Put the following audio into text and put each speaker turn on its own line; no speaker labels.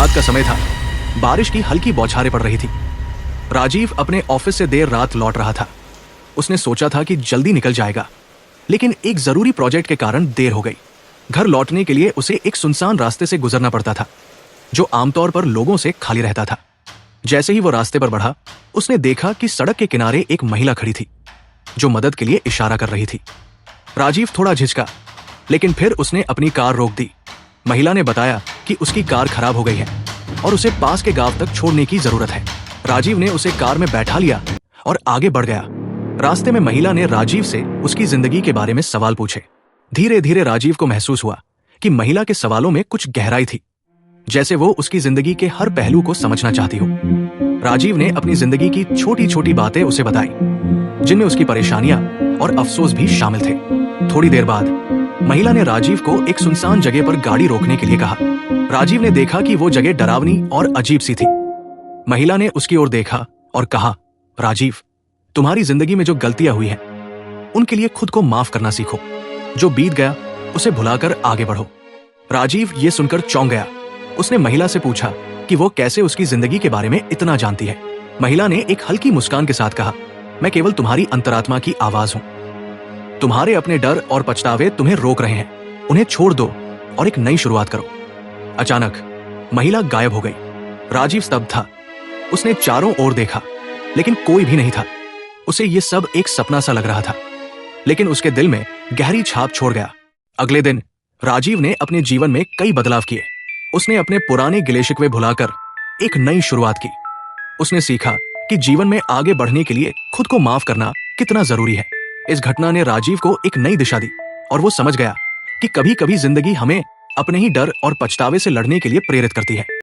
रात का समय था। बारिश की हल्की बौछारें पड़ रही थी। राजीव अपने ऑफिस से देर रात लौट रहा था। उसने सोचा था कि जल्दी निकल जाएगा, लेकिन एक जरूरी प्रोजेक्ट के कारण देर हो गई। घर लौटने के लिए उसे एक सुनसान रास्ते से गुजरना पड़ता था, जो आमतौर पर लोगों से खाली रहता था। जैसे ही वो रास्ते पर बढ़ा, उसने देखा कि सड़क के किनारे एक महिला खड़ी थी, जो मदद के लिए इशारा कर रही थी। राजीव थोड़ा झिझका, लेकिन फिर उसने अपनी कार रोक दी। महिला ने बताया कि उसकी कार खराब हो गई है और उसे पास के गांव तक छोड़ने की जरूरत है। राजीव ने उसे कार में बैठा लिया और आगे बढ़ गया। रास्ते में महिला ने राजीव से उसकी जिंदगी के बारे में सवाल पूछे। धीरे धीरे राजीव को महसूस हुआ कि महिला के सवालों में कुछ गहराई थी, जैसे वो उसकी जिंदगी के हर पहलू को समझना चाहती हो। राजीव ने अपनी जिंदगी की छोटी छोटी बातें उसे बताई, जिनमें उसकी परेशानियां और अफसोस भी शामिल थे। थोड़ी देर बाद महिला ने राजीव को एक सुनसान जगह पर गाड़ी रोकने के लिए कहा। राजीव ने देखा कि वो जगह डरावनी और अजीब सी थी। महिला ने उसकी ओर देखा और कहा, राजीव, तुम्हारी जिंदगी में जो गलतियां हुई हैं, उनके लिए खुद को माफ करना सीखो। जो बीत गया उसे भुलाकर आगे बढ़ो। राजीव ये सुनकर चौंक गया। उसने महिला से पूछा कि वो कैसे उसकी जिंदगी के बारे में इतना जानती है। महिला ने एक हल्की मुस्कान के साथ कहा, मैं केवल तुम्हारी अंतरात्मा की आवाज हूं। तुम्हारे अपने डर और पछतावे तुम्हें रोक रहे हैं। उन्हें छोड़ दो और एक नई शुरुआत करो। अचानक महिला गायब हो गई। राजीव स्तब्ध था। उसने चारों ओर देखा, लेकिन कोई भी नहीं था। उसे ये सब एक सपना सा लग रहा था, लेकिन उसके दिल में गहरी छाप छोड़ गया। अगले दिन राजीव ने अपने जीवन में कई बदलाव किए। उसने अपने पुराने गिले शिकवे भुलाकर एक नई शुरुआत की। उसने सीखा कि जीवन में आगे बढ़ने के लिए खुद को माफ करना कितना जरूरी है। इस घटना ने राजीव को एक नई दिशा दी और वो समझ गया कि कभी कभी जिंदगी हमें अपने ही डर और पछतावे से लड़ने के लिए प्रेरित करती है।